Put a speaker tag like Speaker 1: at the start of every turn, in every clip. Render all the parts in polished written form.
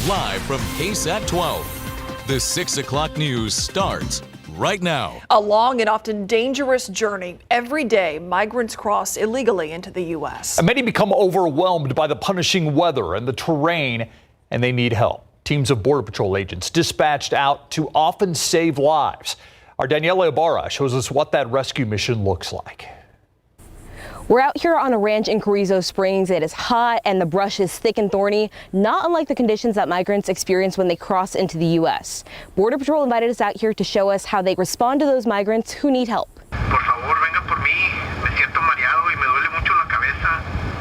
Speaker 1: Live from KSAT 12. The 6 o'clock news starts right now.
Speaker 2: A long and often dangerous journey. Every day, migrants cross illegally into the U.S.
Speaker 3: And many become overwhelmed by the punishing weather and the terrain, and they need help. Teams of Border Patrol agents dispatched out to often save lives. Our Daniela Ibarra shows us what that rescue mission looks like.
Speaker 4: We're out here on a ranch in Carrizo Springs. It is hot and the brush is thick and thorny, not unlike the conditions that migrants experience when they cross into the U.S. Border Patrol invited us out here to show us how they respond to those migrants who need help.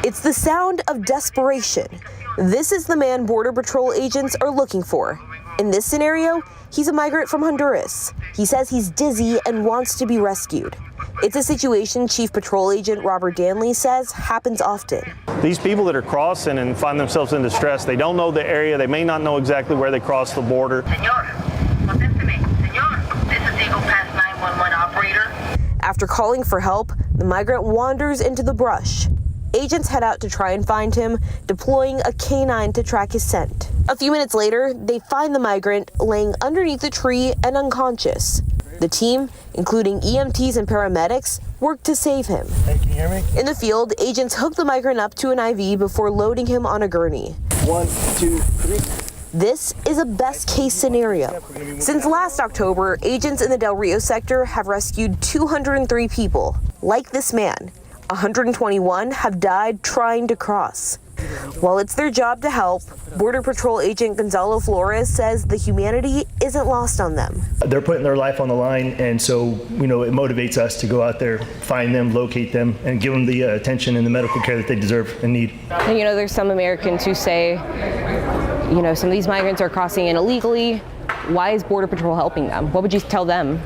Speaker 4: It's the sound of desperation. This is the man Border Patrol agents are looking for. In this scenario, he's a migrant from Honduras. He says he's dizzy and wants to be rescued. It's a situation Chief Patrol Agent Robert Danley says happens often.
Speaker 5: These people that are crossing and find themselves in distress, they don't know the area, they may not know exactly where they crossed the border.
Speaker 6: Senor, this is Eagle Pass 911 operator.
Speaker 4: After calling for help, the migrant wanders into the brush. Agents head out to try and find him, deploying a canine to track his scent. A few minutes later, they find the migrant laying underneath a tree and unconscious. The team, including EMTs and paramedics, worked to save him.
Speaker 5: Hey, can you hear me?
Speaker 4: In the field, agents hook the migrant up to an IV before loading him on a gurney.
Speaker 5: 1, 2, 3.
Speaker 4: This is a best-case scenario. Since last October, agents in the Del Rio sector have rescued 203 people. Like this man, 121 have died trying to cross. While it's their job to help, Border Patrol agent Gonzalo Flores says the humanity isn't lost on them.
Speaker 7: They're putting their life on the line, and so, it motivates us to go out there, find them, locate them, and give them the attention and the medical care that they deserve and need.
Speaker 4: And there's some Americans who say, some of these migrants are crossing in illegally. Why is Border Patrol helping them? What would you tell them?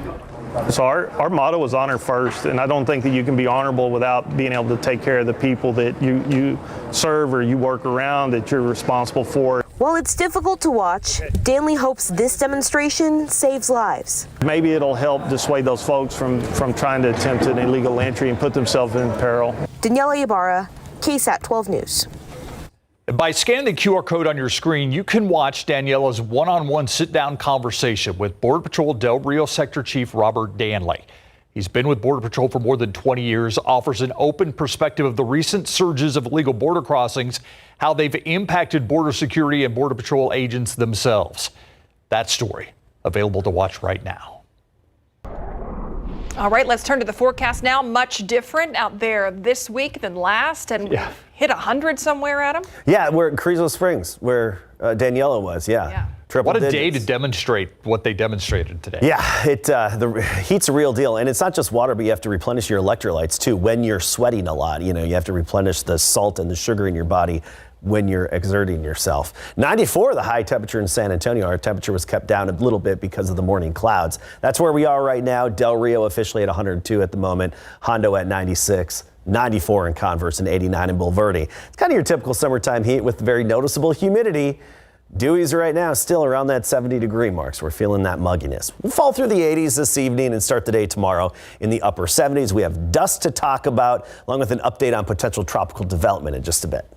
Speaker 5: So our motto is honor first, and I don't think that you can be honorable without being able to take care of the people that you serve or you work around, that you're responsible for.
Speaker 4: While it's difficult to watch, Danley hopes this demonstration saves lives.
Speaker 5: Maybe it'll help dissuade those folks from trying to attempt an illegal entry and put themselves in peril.
Speaker 4: Daniela Ibarra, KSAT 12 News.
Speaker 3: By scanning the QR code on your screen, you can watch Daniela's one-on-one sit-down conversation with Border Patrol Del Rio Sector Chief Robert Danley. He's been with Border Patrol for more than 20 years, offers an open perspective of the recent surges of illegal border crossings, how they've impacted border security and Border Patrol agents themselves. That story available to watch right now.
Speaker 2: All right, let's turn to the forecast now. Much different out there this week than last, and we've hit 100 somewhere, Adam.
Speaker 8: Yeah, we're in Carrizo Springs, where Daniela was. Yeah.
Speaker 3: What a
Speaker 8: digits.
Speaker 3: day to demonstrate what they demonstrated today.
Speaker 8: Yeah, the heat's a real deal, and it's not just water, but you have to replenish your electrolytes too. When you're sweating a lot, you have to replenish the salt and the sugar in your body when you're exerting yourself. 94, the high temperature in San Antonio. Our temperature was kept down a little bit because of the morning clouds. That's where we are right now. Del Rio officially at 102 at the moment. Hondo at 96. 94 in Converse and 89 in Bulverde. It's kind of your typical summertime heat with very noticeable humidity. Dewies right now still around that 70-degree mark, so we're feeling that mugginess. We'll fall through the 80s this evening and start the day tomorrow in the upper 70s. We have dust to talk about, along with an update on potential tropical development in just a bit.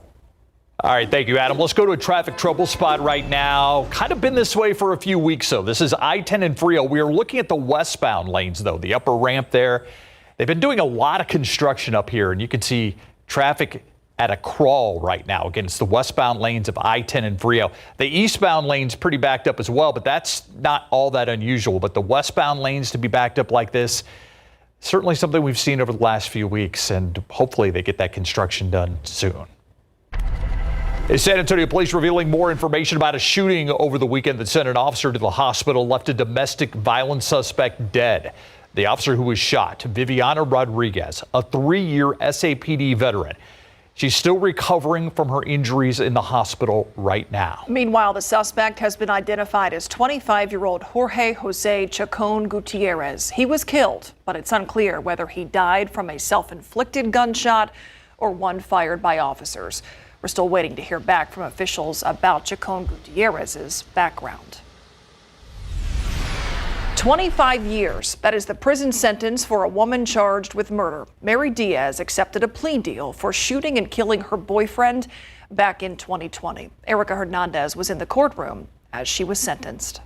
Speaker 3: All right, thank you, Adam. Let's go to a traffic trouble spot right now. Kind of been this way for a few weeks, though. This is I-10 in Frio. We are looking at the westbound lanes, though, the upper ramp there. They've been doing a lot of construction up here, and you can see traffic at a crawl right now. Again, it's the westbound lanes of I-10 in Frio. The eastbound lane's pretty backed up as well, but that's not all that unusual. But the westbound lanes to be backed up like this, certainly something we've seen over the last few weeks, and hopefully they get that construction done soon. San Antonio police revealing more information about a shooting over the weekend that sent an officer to the hospital, left a domestic violence suspect dead. The officer who was shot, Viviana Rodriguez, a 3-year SAPD veteran. She's still recovering from her injuries in the hospital right now.
Speaker 2: Meanwhile, the suspect has been identified as 25-year-old Jorge Jose Chacon Gutierrez. He was killed, but it's unclear whether he died from a self-inflicted gunshot or one fired by officers. We're still waiting to hear back from officials about Chacon Gutierrez's background. 25 years. That is the prison sentence for a woman charged with murder. Mary Diaz accepted a plea deal for shooting and killing her boyfriend back in 2020. Erica Hernandez was in the courtroom as she was sentenced.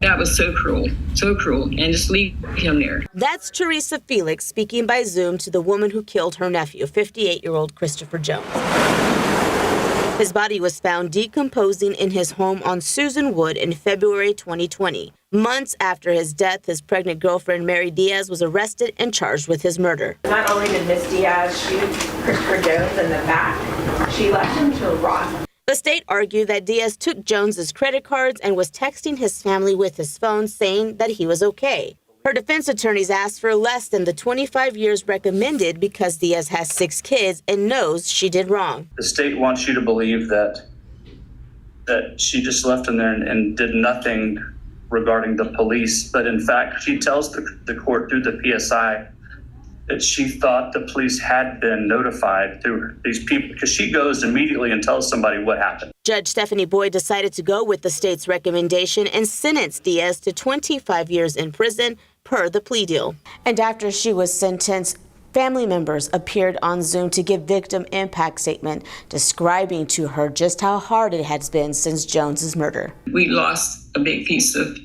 Speaker 9: That was so cruel, and just leave him there.
Speaker 4: That's Teresa Felix speaking by Zoom to the woman who killed her nephew, 58-year-old Christopher Jones. His body was found decomposing in his home on Susan Wood in February 2020. Months after his death, his pregnant girlfriend, Mary Diaz, was arrested and charged with his murder.
Speaker 10: Not only did Miss Diaz shoot Christopher Jones in the back, she left him to rot.
Speaker 4: The state argued that Diaz took Jones's credit cards and was texting his family with his phone saying that he was okay. Her defense attorneys asked for less than the 25 years recommended because Diaz has 6 kids and knows she did wrong.
Speaker 11: The state wants you to believe that she just left him there and did nothing regarding the police. But in fact, she tells the court through the PSI that she thought the police had been notified through these people, because she goes immediately and tells somebody what happened.
Speaker 4: Judge Stephanie Boyd decided to go with the state's recommendation and sentenced Diaz to 25 years in prison per the plea deal. And after she was sentenced, family members appeared on Zoom to give victim impact statement, describing to her just how hard it has been since Jones's murder.
Speaker 9: We lost a big piece of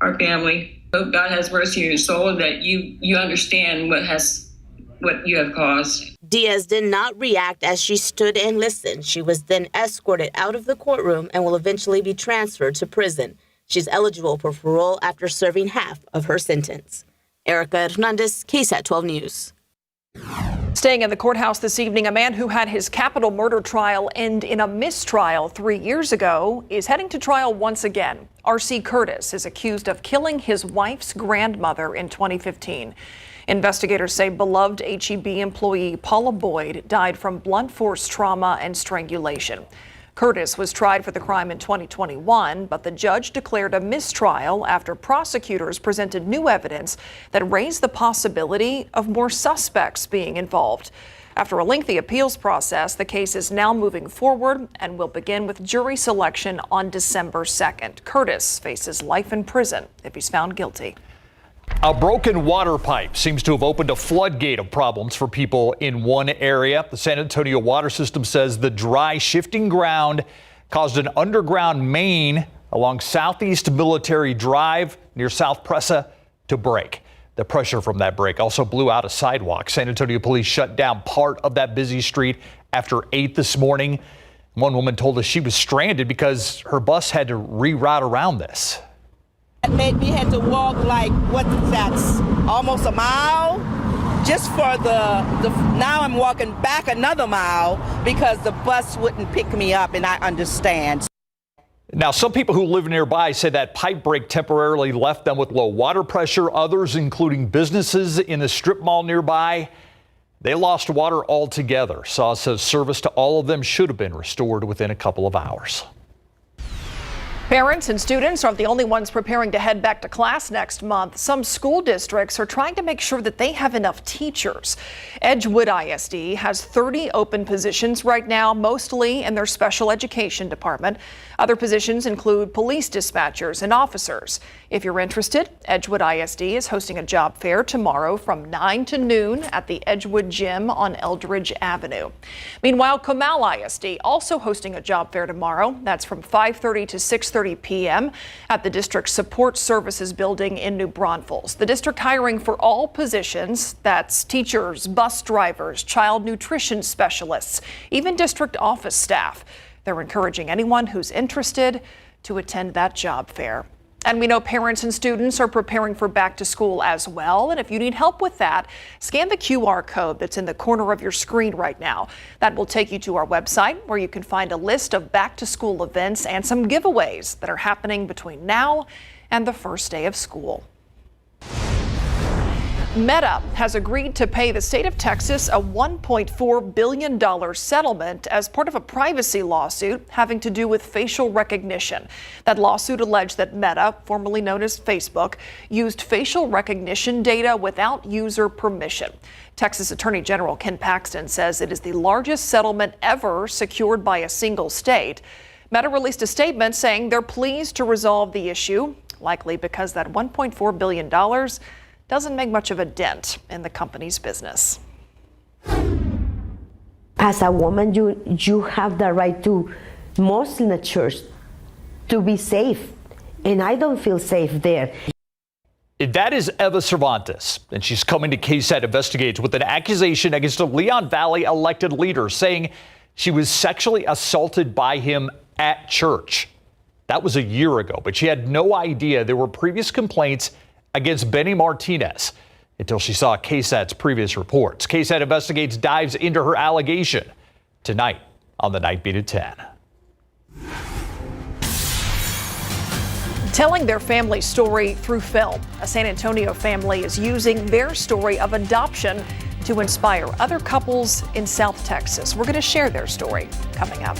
Speaker 9: our family. Hope God has mercy on your soul, that you understand what you have caused.
Speaker 4: Diaz did not react as she stood and listened. She was then escorted out of the courtroom and will eventually be transferred to prison. She's eligible for parole after serving half of her sentence. Erica Hernandez, KSAT 12 News.
Speaker 2: Staying in the courthouse this evening, a man who had his capital murder trial end in a mistrial 3 years ago is heading to trial once again. R.C. Curtis is accused of killing his wife's grandmother in 2015. Investigators say beloved H-E-B employee Paula Boyd died from blunt force trauma and strangulation. Curtis was tried for the crime in 2021, but the judge declared a mistrial after prosecutors presented new evidence that raised the possibility of more suspects being involved. After a lengthy appeals process, the case is now moving forward and will begin with jury selection on December 2nd. Curtis faces life in prison if he's found guilty.
Speaker 3: A broken water pipe seems to have opened a floodgate of problems for people in one area. The San Antonio water system says the dry, shifting ground caused an underground main along Southeast Military Drive near South Presa to break. The pressure from that break also blew out a sidewalk. San Antonio police shut down part of that busy street after 8 this morning. One woman told us she was stranded because her bus had to reroute around this.
Speaker 12: It made me had to walk like, that's almost a mile just for now I'm walking back another mile because the bus wouldn't pick me up, and I understand.
Speaker 3: Now, some people who live nearby say that pipe break temporarily left them with low water pressure. Others, including businesses in the strip mall nearby, they lost water altogether. SAW says service to all of them should have been restored within a couple of hours.
Speaker 2: Parents and students aren't the only ones preparing to head back to class next month. Some school districts are trying to make sure that they have enough teachers. Edgewood ISD has 30 open positions right now, mostly in their special education department. Other positions include police dispatchers and officers. If you're interested, Edgewood ISD is hosting a job fair tomorrow from 9 to noon at the Edgewood Gym on Eldridge Avenue. Meanwhile, Comal ISD also hosting a job fair tomorrow. That's from 5:30 to 6:30 p.m. at the District Support Services Building in New Braunfels. The district hiring for all positions. That's teachers, bus drivers, child nutrition specialists, even district office staff. They're encouraging anyone who's interested to attend that job fair. And we know parents and students are preparing for back to school as well. And if you need help with that, scan the QR code that's in the corner of your screen right now. That will take you to our website where you can find a list of back to school events and some giveaways that are happening between now and the first day of school. Meta has agreed to pay the state of Texas a $1.4 billion settlement as part of a privacy lawsuit having to do with facial recognition. That lawsuit alleged that Meta, formerly known as Facebook, used facial recognition data without user permission. Texas Attorney General Ken Paxton says it is the largest settlement ever secured by a single state. Meta released a statement saying they're pleased to resolve the issue, likely because that $1.4 billion doesn't make much of a dent in the company's business.
Speaker 13: As a woman, you have the right to, most in the church, to be safe. And I don't feel safe there.
Speaker 3: That is Eva Cervantes, and she's coming to KSAT Investigates with an accusation against a Leon Valley elected leader saying she was sexually assaulted by him at church. That was a year ago, but she had no idea there were previous complaints against Benny Martinez until she saw KSAT's previous reports. KSAT Investigates dives into her allegation tonight on the Night Beat at 10.
Speaker 2: Telling their family story through film, a San Antonio family is using their story of adoption to inspire other couples in South Texas. We're going to share their story coming up.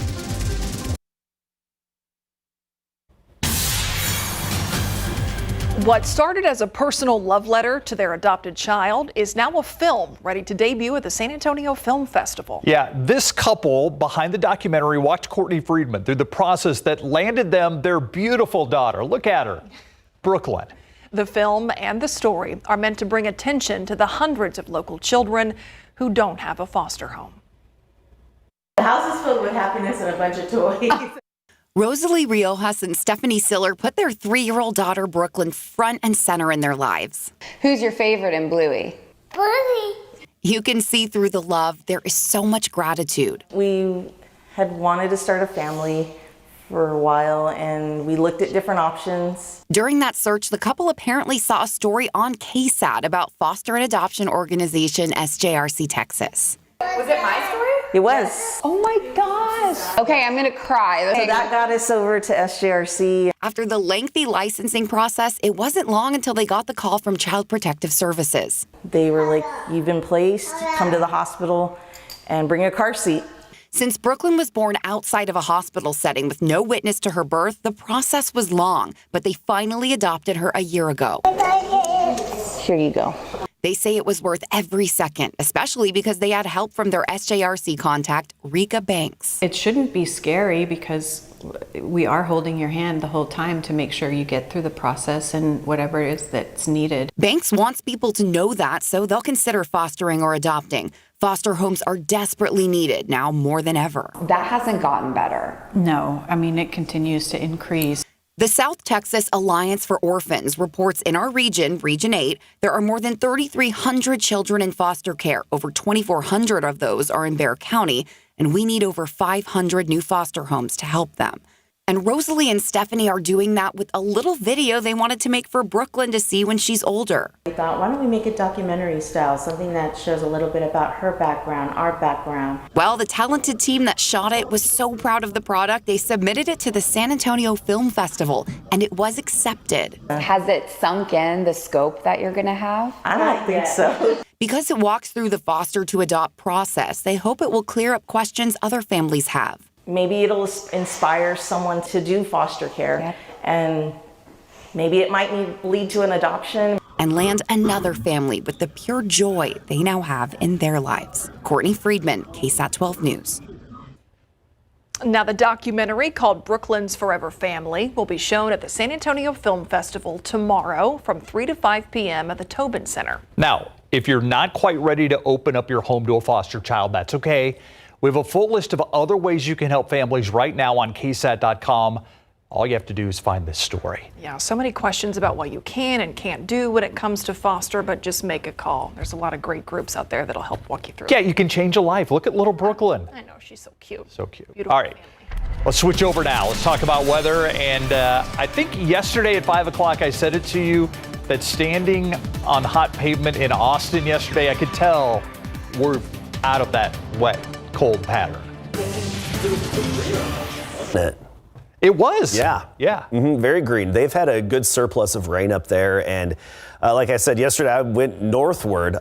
Speaker 2: What started as a personal love letter to their adopted child is now a film ready to debut at the San Antonio Film Festival.
Speaker 3: Yeah, this couple behind the documentary walked Courtney Friedman through the process that landed them their beautiful daughter. Look at her, Brooklyn.
Speaker 2: The film and the story are meant to bring attention to the hundreds of local children who don't have a foster home.
Speaker 14: The house is filled with happiness and a bunch of toys.
Speaker 15: Rosalie Riojas and Stephanie Siller put their 3-year-old daughter, Brooklyn, front and center in their lives.
Speaker 16: Who's your favorite in Bluey?
Speaker 15: Bluey. You can see through the love, there is so much gratitude.
Speaker 14: We had wanted to start a family for a while, and we looked at different options.
Speaker 15: During that search, the couple apparently saw a story on KSAT about foster and adoption organization SJRC Texas.
Speaker 16: Was it my story?
Speaker 14: It was.
Speaker 16: Oh my gosh. Okay, I'm gonna cry.
Speaker 14: So that got us over to SJRC.
Speaker 15: After the lengthy licensing process, it wasn't long until they got the call from Child Protective Services.
Speaker 14: They were like, you've been placed, come to the hospital and bring a car seat.
Speaker 15: Since Brooklyn was born outside of a hospital setting with no witness to her birth, the process was long, but they finally adopted her a year ago.
Speaker 14: Here you go.
Speaker 15: They say it was worth every second, especially because they had help from their SJRC contact, Rika Banks.
Speaker 17: It shouldn't be scary because we are holding your hand the whole time to make sure you get through the process and whatever it is that's needed.
Speaker 15: Banks wants people to know that, so they'll consider fostering or adopting. Foster homes are desperately needed now more than ever.
Speaker 16: That hasn't gotten better.
Speaker 17: No, I mean, it continues to increase.
Speaker 15: The South Texas Alliance for Orphans reports in our region, Region 8, there are more than 3,300 children in foster care. Over 2,400 of those are in Bexar County, and we need over 500 new foster homes to help them. And Rosalie and Stephanie are doing that with a little video they wanted to make for Brooklyn to see when she's older.
Speaker 14: I thought, why don't we make it documentary style, something that shows a little bit about her background, our background.
Speaker 15: Well, the talented team that shot it was so proud of the product, they submitted it to the San Antonio Film Festival, and it was accepted.
Speaker 16: Has it sunk in the scope that you're gonna have?
Speaker 14: I don't think so.
Speaker 15: Because it walks through the foster to adopt process, they hope it will clear up questions other families have.
Speaker 14: Maybe it'll inspire someone to do foster care, and maybe it might lead to an adoption.
Speaker 15: And land another family with the pure joy they now have in their lives. Courtney Friedman, KSAT 12 News.
Speaker 2: Now, the documentary called Brooklyn's Forever Family will be shown at the San Antonio Film Festival tomorrow from 3 to 5 p.m. at the Tobin Center.
Speaker 3: Now, if you're not quite ready to open up your home to a foster child, that's okay. We have a full list of other ways you can help families right now on KSAT.com. All you have to do is find this story.
Speaker 2: Yeah, so many questions about what you can and can't do when it comes to foster, but just make a call. There's a lot of great groups out there that'll help walk you through.
Speaker 3: Yeah, you can change a life. Look at little Brooklyn.
Speaker 2: I know, she's so cute.
Speaker 3: So cute.
Speaker 2: Beautiful
Speaker 3: All right, let's switch over now. Let's talk about weather. And I think yesterday at 5 o'clock, I said it to you that standing on hot pavement in Austin yesterday, I could tell we're out of that wet, cold pattern. It was.
Speaker 8: Yeah. Very green. They've had a good surplus of rain up there. And like I said yesterday, I went northward,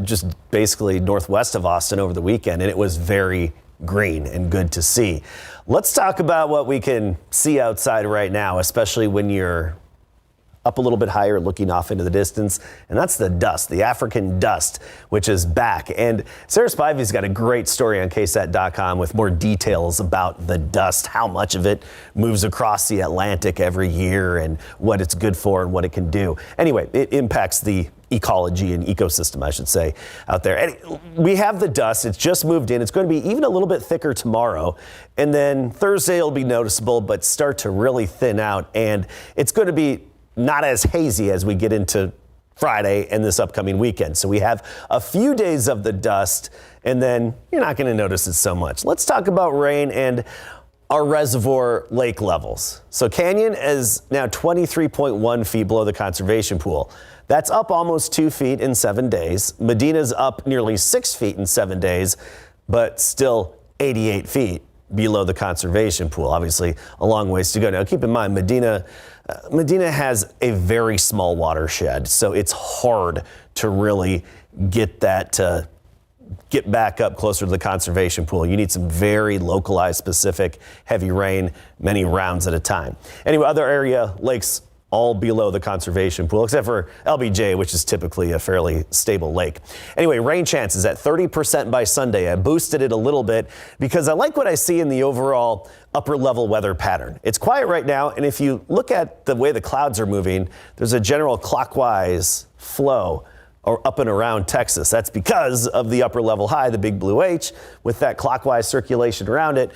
Speaker 8: just basically northwest of Austin over the weekend, and it was very green and good to see. Let's talk about what we can see outside right now, especially when you're up a little bit higher, looking off into the distance, and that's the dust, the African dust, which is back. And Sarah Spivey's got a great story on KSAT.com with more details about the dust, how much of it moves across the Atlantic every year, and what it's good for and what it can do. Anyway, it impacts the ecology and ecosystem, I should say, out there. And we have the dust. It's just moved in. It's going to be even a little bit thicker tomorrow. And then Thursday it'll be noticeable, but start to really thin out. And it's going to be not as hazy as we get into Friday and this upcoming weekend. So we have a few days of the dust, and then you're not going to notice it so much. Let's talk about rain and our reservoir lake levels. So Canyon is now 23.1 feet below the conservation pool. That's up almost 2 feet in 7 days. Medina's up nearly 6 feet in 7 days, but still 88 feet below the conservation pool. Obviously, a long ways to go. Now, keep in mind, Medina has a very small watershed, so it's hard to really get that to get back up closer to the conservation pool. You need some very localized, specific, heavy rain, many rounds at a time. Anyway, other area lakes all below the conservation pool, except for LBJ, which is typically a fairly stable lake. Anyway, rain chances at 30% by Sunday. I boosted it a little bit because I like what I see in the overall upper level weather pattern. It's quiet right now, and if you look at the way the clouds are moving, there's a general clockwise flow or up and around Texas. That's because of the upper level high, the big blue H, with that clockwise circulation around it.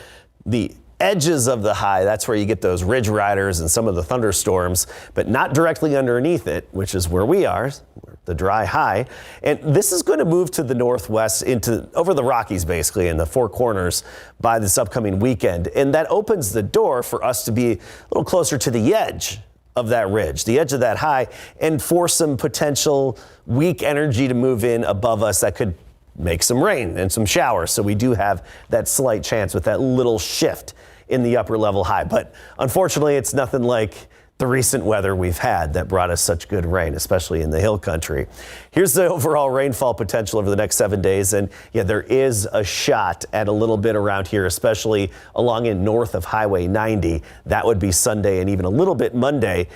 Speaker 8: The edges of the high, that's where you get those ridge riders and some of the thunderstorms, but not directly underneath it, which is where we are, the dry high. And this is going to move to the northwest into over the Rockies, basically, in the Four Corners by this upcoming weekend. And that opens the door for us to be a little closer to the edge of that ridge, the edge of that high, and for some potential weak energy to move in above us that could make some rain and some showers. So we do have that slight chance with that little shift in the upper level high. But unfortunately, it's nothing like the recent weather we've had that brought us such good rain, especially in the hill country. Here's the overall rainfall potential over the next 7 days. And yeah, there is a shot at a little bit around here, especially along in north of Highway 90. That would be Sunday and even a little bit Monday.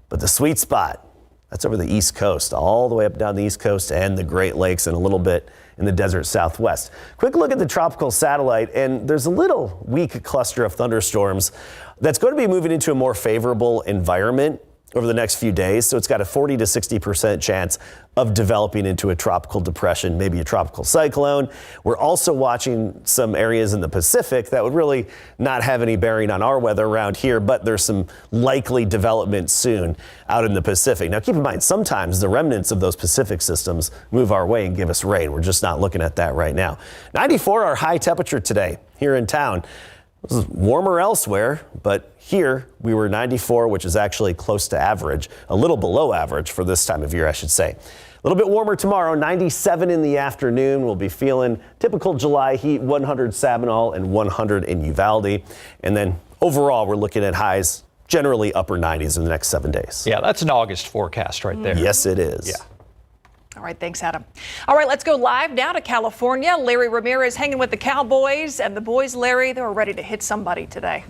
Speaker 8: But the sweet spot, that's over the East Coast, all the way up down the East Coast and the Great Lakes and a little bit in the desert Southwest. Quick look at the tropical satellite, and there's a little weak cluster of thunderstorms that's going to be moving into a more favorable environment over the next few days. So it's got a 40 to 60% chance of developing into a tropical depression, maybe a tropical cyclone. We're also watching some areas in the Pacific that would really not have any bearing on our weather around here, but there's some likely development soon out in the Pacific. Now, keep in mind, sometimes the remnants of those Pacific systems move our way and give us rain. We're just not looking at that right now. 94, our high temperature today here in town. It was warmer elsewhere, but here we were 94, which is actually close to average, a little below average for this time of year, I should say. A little bit warmer tomorrow, 97 in the afternoon. We'll be feeling typical July heat, 100 Sabinal and 100 in Uvalde. And then overall, we're looking at highs generally upper 90s in the next 7 days.
Speaker 3: Yeah, that's an August forecast right there.
Speaker 8: Yes, it is.
Speaker 3: Yeah.
Speaker 2: All right, thanks, Adam. All right, let's go live now to California. Larry Ramirez hanging with the Cowboys, and the boys, Larry, they were ready to hit somebody today.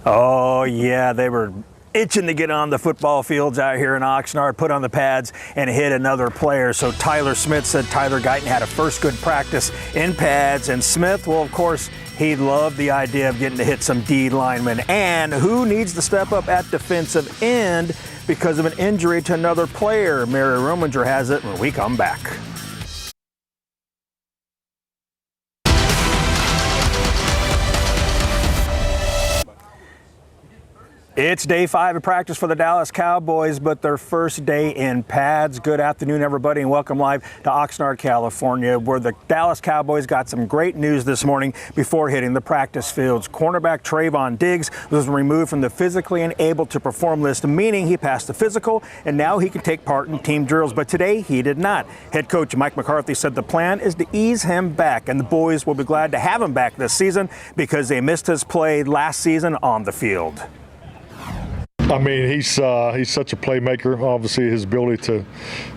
Speaker 18: Oh, yeah, they were itching to get on the football fields out here in Oxnard, put on the pads, and hit another player. So Tyler Smith said Tyler Guyton had a first good practice in pads, and Smith, well, of course, he loved the idea of getting to hit some D linemen. And who needs to step up at defensive end because of an injury to another player? Mary Rominger has it when we come back. It's day 5 of practice for the Dallas Cowboys, but their first day in pads. Good afternoon, everybody, and welcome live to Oxnard, California, where the Dallas Cowboys got some great news this morning before hitting the practice fields. Cornerback Trayvon Diggs was removed from the physically unable to perform list, meaning he passed the physical, and now he can take part in team drills. But today, he did not. Head coach Mike McCarthy said the plan is to ease him back, and the boys will be glad to have him back this season because they missed his play last season on the field.
Speaker 19: I mean, he's such a playmaker. Obviously, his ability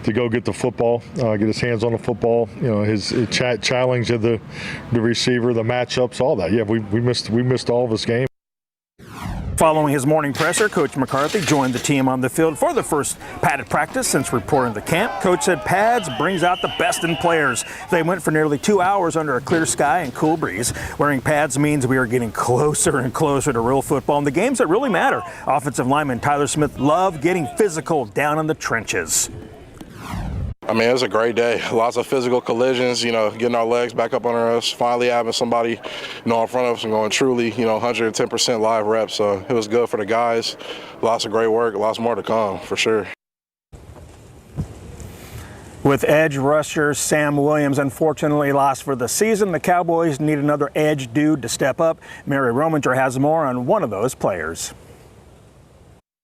Speaker 19: to go get the football, get his hands on the football. You know, his challenge of the receiver, the matchups, all that. Yeah, we missed all of his game.
Speaker 18: Following his morning presser, Coach McCarthy joined the team on the field for the first padded practice since reporting to camp. Coach said pads brings out the best in players. They went for nearly 2 hours under a clear sky and cool breeze. Wearing pads means we are getting closer and closer to real football and the games that really matter. Offensive lineman Tyler Smith loved getting physical down in the trenches.
Speaker 20: I mean, it was a great day. Lots of physical collisions, getting our legs back up under us, finally having somebody, in front of us and going truly, 110% live reps. So it was good for the guys. Lots of great work, lots more to come, for sure.
Speaker 18: With edge rusher Sam Williams unfortunately lost for the season, the Cowboys need another edge dude to step up. Mary Rominger has more on one of those players.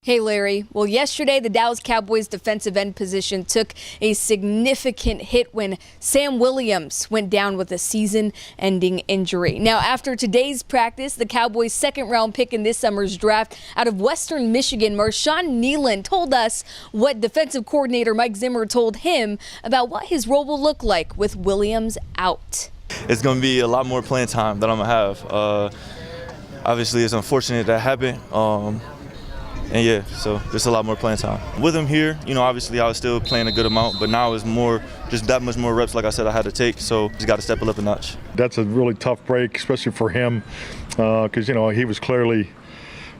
Speaker 21: Hey, Larry. Well, yesterday, the Dallas Cowboys defensive end position took a significant hit when Sam Williams went down with a season-ending injury. Now, after today's practice, the Cowboys' second-round pick in this summer's draft out of Western Michigan, Marshawn Nealon, told us what defensive coordinator Mike Zimmer told him about what his role will look like with Williams out.
Speaker 22: It's going to be a lot more playing time that I'm going to have. Obviously, it's unfortunate that happened. And yeah, so just a lot more playing time. With him here, obviously I was still playing a good amount, but now it's more, just that much more reps, like I said, I had to take, so just got to step it up a notch.
Speaker 19: That's a really tough break, especially for him, because, he was clearly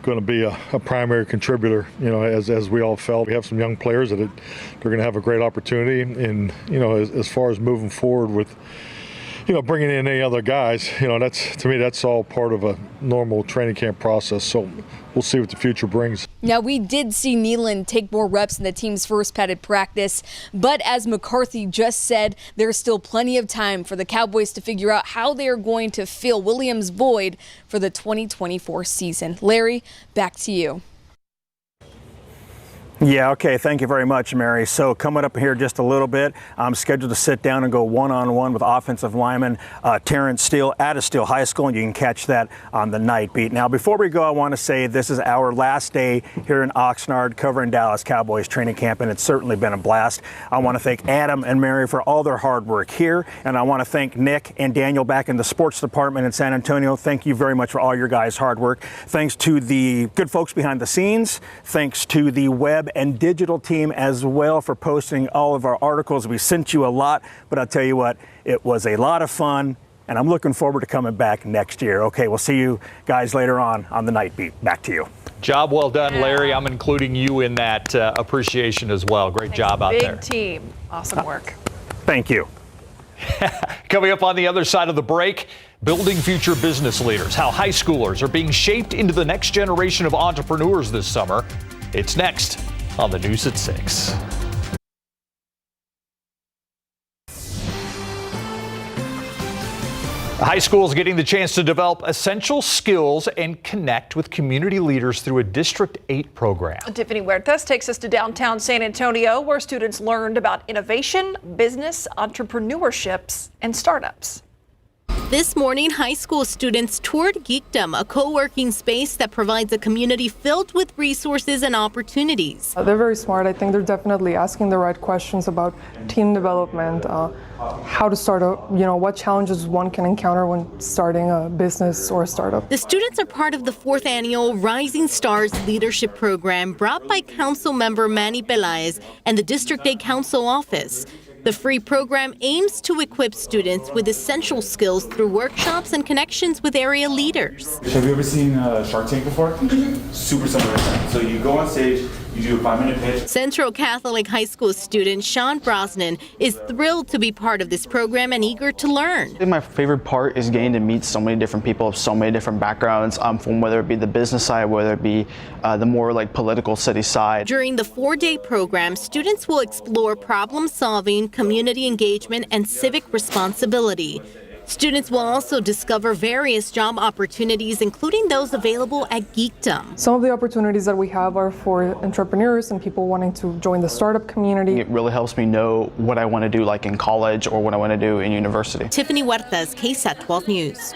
Speaker 19: going to be a primary contributor, as we all felt. We have some young players that they're going to have a great opportunity, and, as far as moving forward with, bringing in any other guys, to me, that's all part of a normal training camp process. So we'll see what the future brings.
Speaker 21: Now, we did see Nealon take more reps in the team's first padded practice, but as McCarthy just said, there's still plenty of time for the Cowboys to figure out how they are going to fill Williams' void for the 2024 season. Larry, back to you.
Speaker 18: Yeah, okay. Thank you very much, Mary. So coming up here just a little bit, I'm scheduled to sit down and go one-on-one with offensive lineman Terrence Steele at Steele High School, and you can catch that on the night beat. Now, before we go, I want to say this is our last day here in Oxnard covering Dallas Cowboys training camp, and it's certainly been a blast. I want to thank Adam and Mary for all their hard work here, and I want to thank Nick and Daniel back in the sports department in San Antonio. Thank you very much for all your guys' hard work. Thanks to the good folks behind the scenes. Thanks to the web and digital team as well for posting all of our articles. We sent you a lot, but I'll tell you what, it was a lot of fun, and I'm looking forward to coming back next year. Okay, we'll see you guys later on the night beat. Back to you.
Speaker 3: Job well done, Larry. I'm including you in that appreciation as well. Great job out there.
Speaker 2: Big team. Awesome work.
Speaker 18: Thank you.
Speaker 3: Coming up on the other side of the break, building future business leaders, how high schoolers are being shaped into the next generation of entrepreneurs this summer. It's next on the News at 6. High schools getting the chance to develop essential skills and connect with community leaders through a District 8 program.
Speaker 2: Tiffany Huertas takes us to downtown San Antonio, where students learned about innovation, business, entrepreneurships, and startups.
Speaker 23: This morning, high school students toured Geekdom, a co-working space that provides a community filled with resources and opportunities.
Speaker 24: They're very smart. I think they're definitely asking the right questions about team development, how to start what challenges one can encounter when starting a business or a startup.
Speaker 23: The students are part of the 4th annual Rising Stars Leadership Program brought by Council Member Manny Pelaez and the District 8 Council Office. The free program aims to equip students with essential skills through workshops and connections with area leaders.
Speaker 25: Have you ever seen Shark Tank before? Super similar. So you go on stage, you do a 5-minute pitch.
Speaker 23: Central Catholic High School student Sean Brosnan is thrilled to be part of this program and eager to learn.
Speaker 26: I think my favorite part is getting to meet so many different people of so many different backgrounds, from whether it be the business side, whether it be the more political city side.
Speaker 23: During the 4-day program, students will explore problem solving, community engagement, and civic responsibility. Students will also discover various job opportunities, including those available at Geekdom.
Speaker 24: Some of the opportunities that we have are for entrepreneurs and people wanting to join the startup community.
Speaker 26: It really helps me know what I want to do in college or what I want to do in university.
Speaker 23: Tiffany Huertas, KSAT 12 News.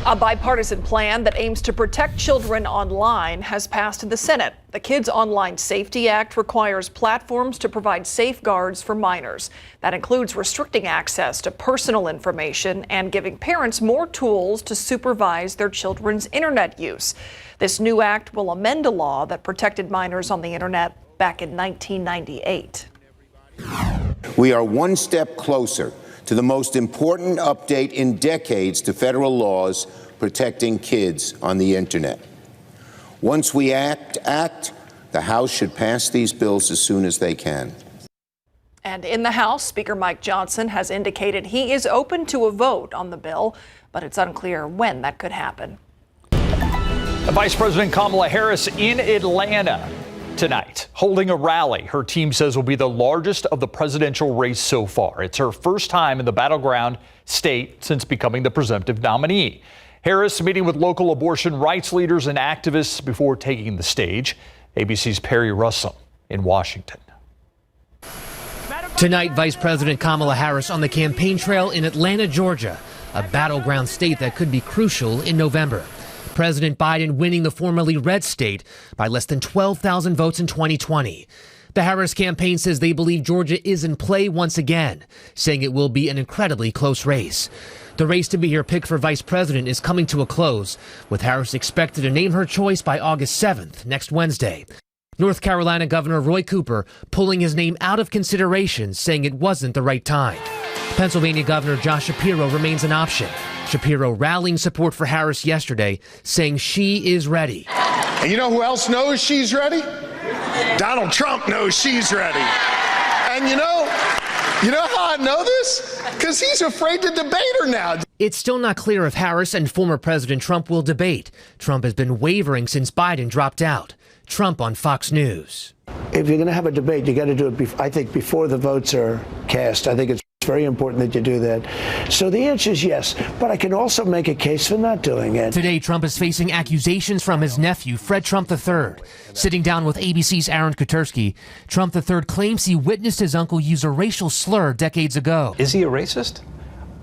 Speaker 2: A bipartisan plan that aims to protect children online has passed in the Senate. The Kids Online Safety Act requires platforms to provide safeguards for minors. That includes restricting access to personal information and giving parents more tools to supervise their children's internet use. This new act will amend a law that protected minors on the internet back in 1998.
Speaker 1: We are one step closer to the most important update in decades to federal laws protecting kids on the internet. Once we act, the House should pass these bills as soon as they can.
Speaker 2: And in the House, Speaker Mike Johnson has indicated he is open to a vote on the bill, but it's unclear when that could happen.
Speaker 3: Vice President Kamala Harris in Atlanta tonight, holding a rally her team says will be the largest of the presidential race so far. It's her first time in the battleground state since becoming the presumptive nominee. Harris meeting with local abortion rights leaders and activists before taking the stage. ABC's Perry Russell in Washington.
Speaker 5: Tonight, Vice President Kamala Harris on the campaign trail in Atlanta, Georgia, a battleground state that could be crucial in November. President Biden winning the formerly red state by less than 12,000 votes in 2020. The Harris campaign says they believe Georgia is in play once again, saying it will be an incredibly close race. The race to be her pick for vice president is coming to a close, with Harris expected to name her choice by August 7th, next Wednesday. North Carolina Governor Roy Cooper pulling his name out of consideration, saying it wasn't the right time. Pennsylvania Governor Josh Shapiro remains an option. Shapiro rallying support for Harris yesterday, saying she is ready.
Speaker 6: And you know who else knows she's ready? Donald Trump knows she's ready. And you know how I know this? Because he's afraid to debate her now.
Speaker 5: It's still not clear if Harris and former President Trump will debate. Trump has been wavering since Biden dropped out. Trump on Fox News.
Speaker 7: If you're going to have a debate, you got to do it, I think, before the votes are cast. I think it's very important that you do that. So the answer is yes, but I can also make a case for not doing it.
Speaker 5: Today, Trump is facing accusations from his nephew, Fred Trump III. Sitting down with ABC's Aaron Kutersky, Trump III claims he witnessed his uncle use a racial slur decades ago.
Speaker 10: Is he a racist?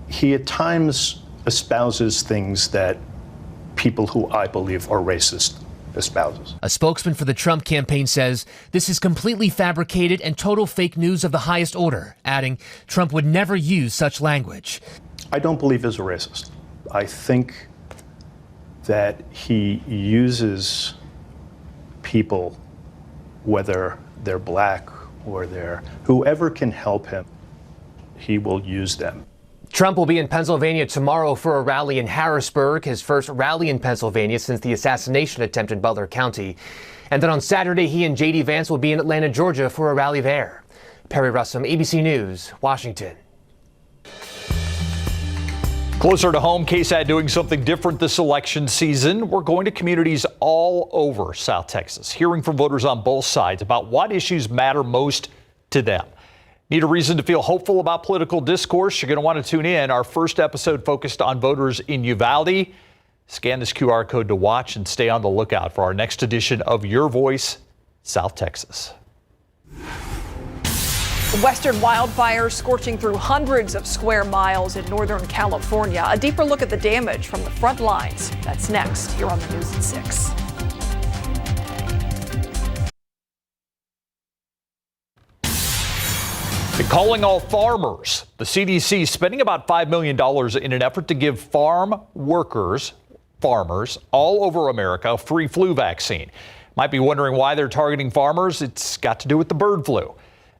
Speaker 10: He at times espouses things that people who I believe are racist espouses.
Speaker 5: A spokesman for the Trump campaign says this is completely fabricated and total fake news of the highest order, adding Trump would never use such language.
Speaker 10: I don't believe he's a racist. I think that he uses people, whether they're black or they're whoever can help him, he will use them.
Speaker 5: Trump will be in Pennsylvania tomorrow for a rally in Harrisburg, his first rally in Pennsylvania since the assassination attempt in Butler County. And then on Saturday, he and J.D. Vance will be in Atlanta, Georgia for a rally there. Perry Russell, ABC News, Washington.
Speaker 3: Closer to home, KSAT doing something different this election season. We're going to communities all over South Texas, hearing from voters on both sides about what issues matter most to them. Need a reason to feel hopeful about political discourse? You're going to want to tune in. Our first episode focused on voters in Uvalde. Scan this QR code to watch and stay on the lookout for our next edition of Your Voice, South Texas.
Speaker 2: Western wildfire scorching through hundreds of square miles in Northern California. A deeper look at the damage from the front lines. That's next here on the News at 6.
Speaker 3: Calling all farmers. The CDC spending about $5 million in an effort to give farmers all over America a free flu vaccine. Might be wondering why they're targeting farmers. It's got to do with the bird flu.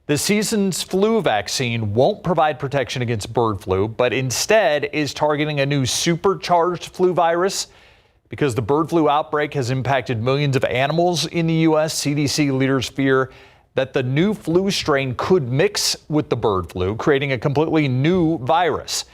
Speaker 3: The season's flu vaccine won't provide protection against bird flu, but instead is targeting a new supercharged flu virus. Because the bird flu outbreak has impacted millions of animals in the U.S., CDC leaders fear that the new flu strain could mix with the bird flu, creating a completely new virus.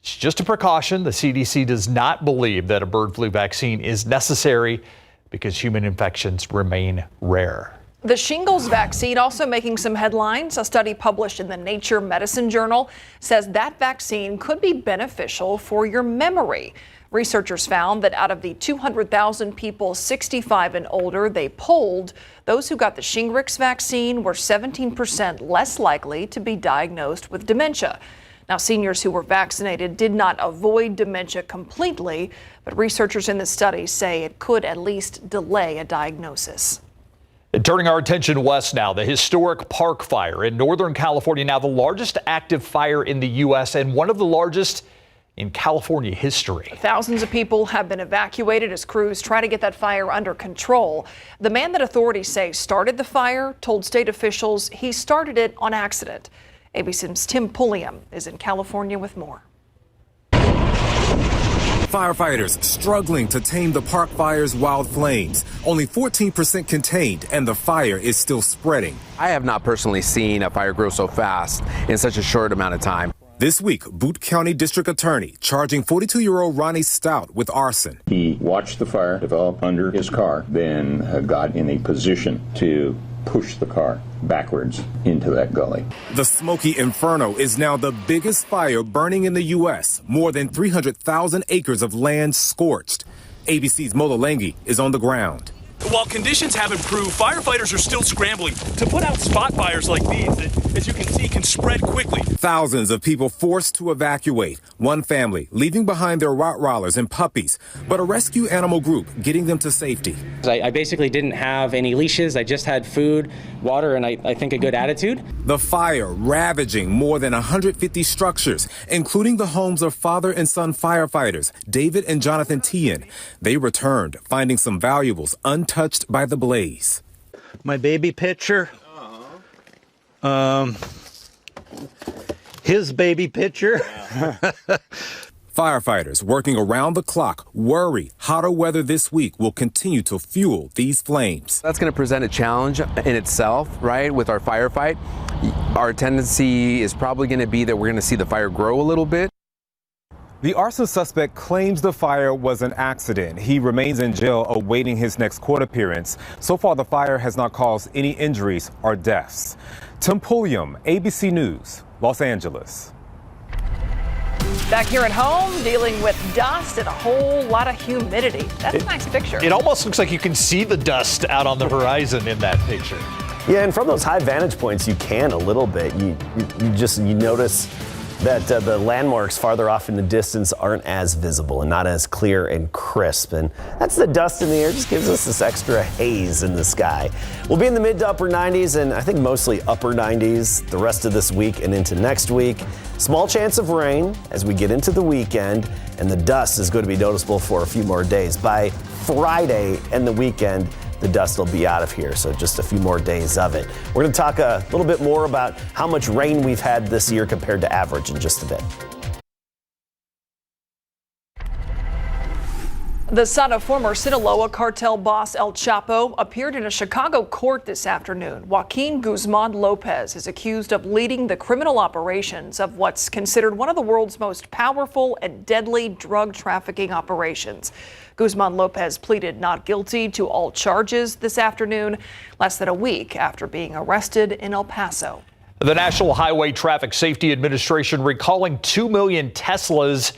Speaker 3: It's just a precaution. The CDC does not believe that a bird flu vaccine is necessary because human infections remain rare.
Speaker 2: The shingles vaccine also making some headlines. A study published in the Nature Medicine journal says that vaccine could be beneficial for your memory. Researchers found that out of the 200,000 people 65 and older they polled, those who got the Shingrix vaccine were 17% less likely to be diagnosed with dementia. Now, seniors who were vaccinated did not avoid dementia completely, but researchers in the study say it could at least delay a diagnosis.
Speaker 3: Turning our attention west now, the historic Park Fire in Northern California, now the largest active fire in the U.S. and one of the largest in California history.
Speaker 2: Thousands of people have been evacuated as crews try to get that fire under control. The man that authorities say started the fire told state officials he started it on accident. ABC's Tim Pulliam is in California with more.
Speaker 4: Firefighters struggling to tame the Park Fire's wild flames. Only 14% contained, and the fire is still spreading.
Speaker 9: I have not personally seen a fire grow so fast in such a short amount of time.
Speaker 4: This week, Butte County District Attorney charging 42-year-old Ronnie Stout with arson.
Speaker 11: He watched the fire develop under his car, then got in a position to push the car backwards into that gully.
Speaker 4: The smoky inferno is now the biggest fire burning in the U.S. More than 300,000 acres of land scorched. ABC's Mola Lengi is on the ground.
Speaker 12: While conditions have improved, firefighters are still scrambling to put out spot fires like these that, as you can see, can spread quickly.
Speaker 4: Thousands of people forced to evacuate. One family leaving behind their Rottweilers and puppies, but a rescue animal group getting them to safety.
Speaker 13: I basically didn't have any leashes. I just had food, water, and I think a good attitude.
Speaker 4: The fire ravaging more than 150 structures, including the homes of father and son firefighters, David and Jonathan Tian. They returned, finding some valuables untouched by the blaze.
Speaker 18: My baby picture. His baby picture.
Speaker 4: Firefighters working around the clock worry hotter weather this week will continue to fuel these flames.
Speaker 9: That's going to present a challenge in itself, right? With our firefight, our tendency is probably going to be that we're going to see the fire grow a little bit.
Speaker 4: The arson suspect claims the fire was an accident. He remains in jail awaiting his next court appearance. So far, the fire has not caused any injuries or deaths. Tim Pulliam, ABC News, Los Angeles.
Speaker 2: Back here at home, dealing with dust and a whole lot of humidity. That's a nice picture.
Speaker 3: It almost looks like you can see the dust out on the horizon in that picture.
Speaker 8: Yeah, and from those high vantage points, you can a little bit. You notice that the landmarks farther off in the distance aren't as visible and not as clear and crisp. And that's the dust in the air, just gives us this extra haze in the sky. We'll be in the mid to upper 90s and I think mostly upper 90s the rest of this week and into next week. Small chance of rain as we get into the weekend, and the dust is going to be noticeable for a few more days. By Friday and the weekend, the dust will be out of here, so just a few more days of it. We're going to talk a little bit more about how much rain we've had this year compared to average in just a bit.
Speaker 2: The son of former Sinaloa cartel boss El Chapo appeared in a Chicago court this afternoon. Joaquin Guzman Lopez is accused of leading the criminal operations of what's considered one of the world's most powerful and deadly drug trafficking operations. Guzman Lopez pleaded not guilty to all charges this afternoon, less than a week after being arrested in El Paso.
Speaker 3: The National Highway Traffic Safety Administration recalling 2 million Teslas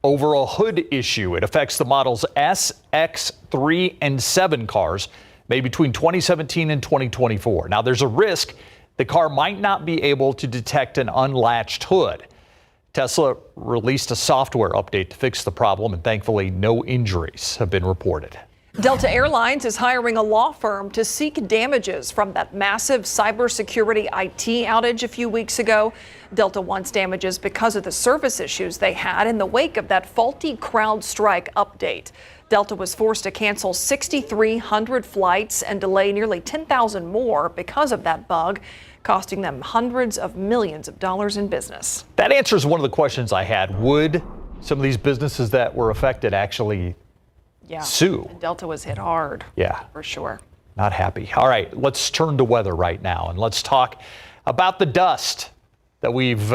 Speaker 3: over a hood issue. It affects the models S, X, 3, and 7 cars made between 2017 and 2024. Now, there's a risk the car might not be able to detect an unlatched hood. Tesla released a software update to fix the problem, and thankfully no injuries have been reported.
Speaker 2: Delta Airlines is hiring a law firm to seek damages from that massive cybersecurity IT outage a few weeks ago. Delta wants damages because of the service issues they had in the wake of that faulty CrowdStrike update. Delta was forced to cancel 6,300 flights and delay nearly 10,000 more because of that bug, costing them hundreds of millions of dollars in business.
Speaker 3: That answers one of the questions I had. Would some of these businesses that were affected actually sue?
Speaker 2: And Delta was hit hard.
Speaker 3: Yeah.
Speaker 2: For sure.
Speaker 3: Not happy. All right, let's turn to weather right now, and let's talk about the dust that we've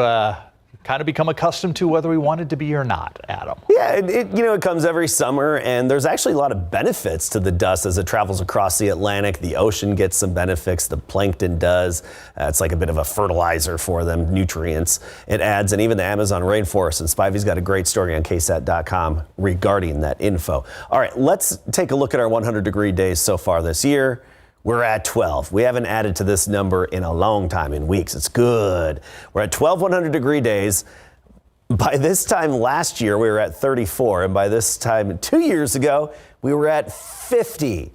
Speaker 3: kind of become accustomed to, whether we want it to be or not, Adam.
Speaker 8: Yeah, it comes every summer, and there's actually a lot of benefits to the dust as it travels across the Atlantic. The ocean gets some benefits, the plankton does. It's like a bit of a fertilizer for them, nutrients it adds, and even the Amazon rainforest. And Spivey's got a great story on KSAT.com regarding that info. All right, let's take a look at our 100-degree days so far this year. We're at 12. We haven't added to this number in a long time, in weeks. It's good. We're at 12 100-degree days. By this time last year, we were at 34. And by this time 2 years ago, we were at 50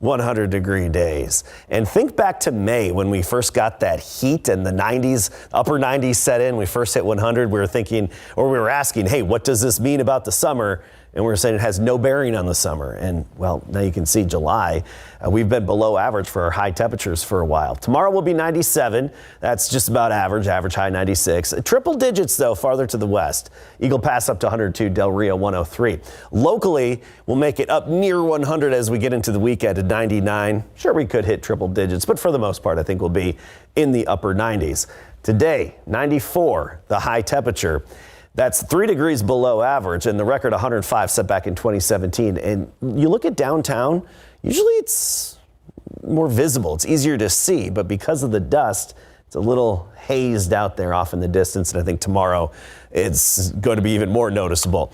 Speaker 8: 100-degree days. And think back to May when we first got that heat and the 90s, upper 90s set in. We first hit 100. We were thinking, or we were asking, hey, what does this mean about the summer? And we were saying it has no bearing on the summer. And well, now you can see July. We've been below average for our high temperatures for a while. Tomorrow will be 97. That's just about average high 96. Triple digits, though, farther to the west. Eagle Pass up to 102, Del Rio 103. Locally, we'll make it up near 100 as we get into the weekend at 99. Sure, we could hit triple digits, but for the most part, I think we'll be in the upper 90s. Today, 94, the high temperature. That's 3 degrees below average, and the record 105 set back in 2017. And you look at downtown, usually it's more visible. It's easier to see, but because of the dust, it's a little hazed out there off in the distance. And I think tomorrow it's going to be even more noticeable.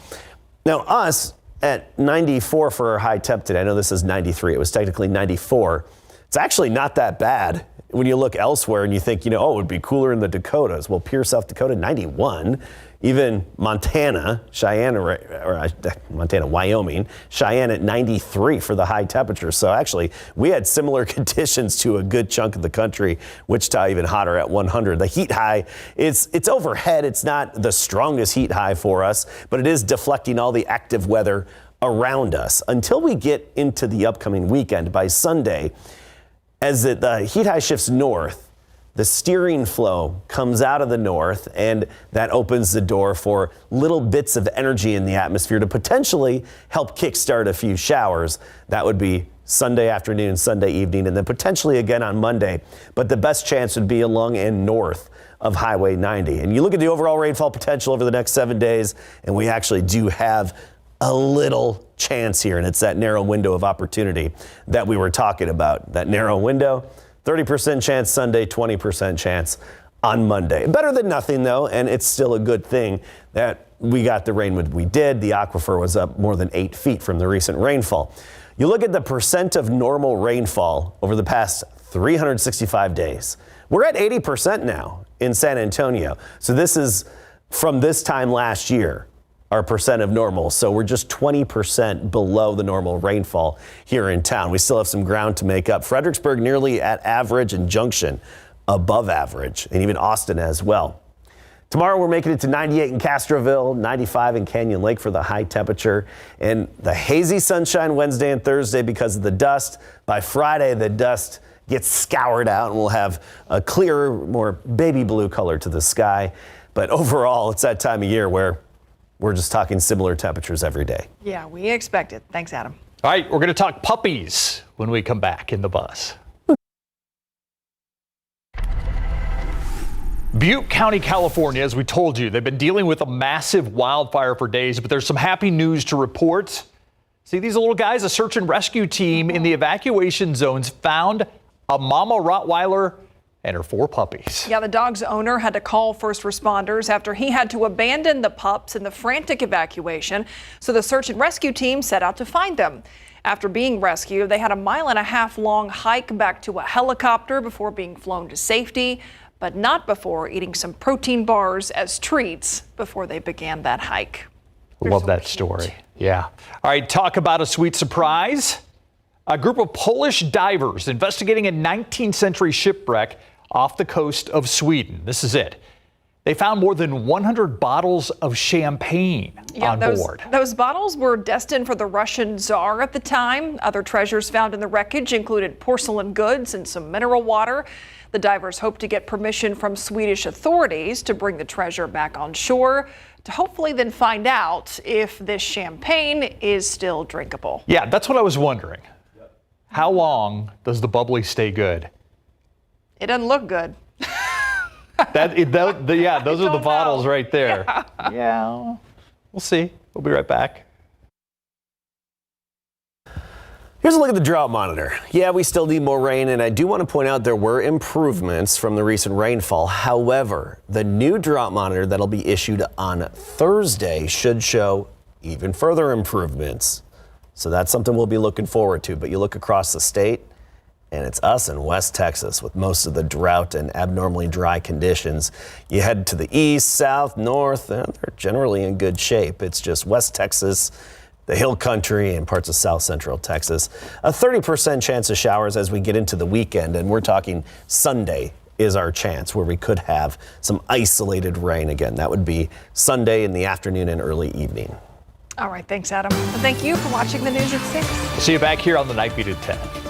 Speaker 8: Now, us at 94 for our high temp today. I know this is 93. It was technically 94. It's actually not that bad when you look elsewhere and you think, it would be cooler in the Dakotas. Well, Pierre, South Dakota, 91. Even Montana, Wyoming, Cheyenne at 93 for the high temperatures. So actually, we had similar conditions to a good chunk of the country. Wichita even hotter at 100. The heat high, it's overhead. It's not the strongest heat high for us, but it is deflecting all the active weather around us until we get into the upcoming weekend. By Sunday, as the heat high shifts north, the steering flow comes out of the north, and that opens the door for little bits of energy in the atmosphere to potentially help kickstart a few showers. That would be Sunday afternoon, Sunday evening, and then potentially again on Monday. But the best chance would be along and north of Highway 90. And you look at the overall rainfall potential over the next 7 days, and we actually do have a little chance here, and it's that narrow window of opportunity that we were talking about. That narrow window, 30% chance Sunday, 20% chance on Monday. Better than nothing, though, and it's still a good thing that we got the rain we did. The aquifer was up more than 8 feet from the recent rainfall. You look at the percent of normal rainfall over the past 365 days. We're at 80% now in San Antonio. So this is from this time last year, our percent of normal. So we're just 20% below the normal rainfall here in town. We still have some ground to make up. Fredericksburg nearly at average, and Junction above average, and even Austin as well. Tomorrow we're making it to 98 in Castroville, 95 in Canyon Lake for the high temperature, and the hazy sunshine Wednesday and Thursday because of the dust. By Friday, the dust gets scoured out and we'll have a clearer, more baby blue color to the sky. But overall, it's that time of year where we're just talking similar temperatures every day.
Speaker 2: Yeah, we expect it. Thanks, Adam.
Speaker 3: All right, we're going to talk puppies when we come back in the bus. Butte County, California, as we told you, they've been dealing with a massive wildfire for days, but there's some happy news to report. See these little guys? A search and rescue team in the evacuation zones found a mama Rottweiler and her 4 puppies.
Speaker 2: Yeah, the dog's owner had to call first responders after he had to abandon the pups in the frantic evacuation. So the search and rescue team set out to find them. After being rescued, they had a 1.5 mile long hike back to a helicopter before being flown to safety, but not before eating some protein bars as treats before they began that hike.
Speaker 3: Love that story. Yeah. All right, talk about a sweet surprise. A group of Polish divers investigating a 19th century shipwreck off the coast of Sweden. This is it. They found more than 100 bottles of champagne on board.
Speaker 2: Those bottles were destined for the Russian Tsar at the time. Other treasures found in the wreckage included porcelain goods and some mineral water. The divers hope to get permission from Swedish authorities to bring the treasure back on shore to hopefully then find out if this champagne is still drinkable.
Speaker 3: Yeah, that's what I was wondering. How long does the bubbly stay good?
Speaker 2: It doesn't look good.
Speaker 3: Those are the bottles right there. Yeah, we'll see. We'll be right back.
Speaker 8: Here's a look at the drought monitor. Yeah, we still need more rain, and I do want to point out there were improvements from the recent rainfall. However, the new drought monitor that'll be issued on Thursday should show even further improvements. So that's something we'll be looking forward to. But you look across the state, And it's us in West Texas with most of the drought and abnormally dry conditions. You head to the east, south, north, and they're generally in good shape. It's just West Texas, the hill country, and parts of south central Texas. A 30% chance of showers as we get into the weekend, and we're talking Sunday is our chance where we could have some isolated rain again. That would be Sunday in the afternoon and early evening.
Speaker 2: All right, thanks, Adam. And thank you for watching the news at 6.
Speaker 3: See you back here on the Night Beat at 10.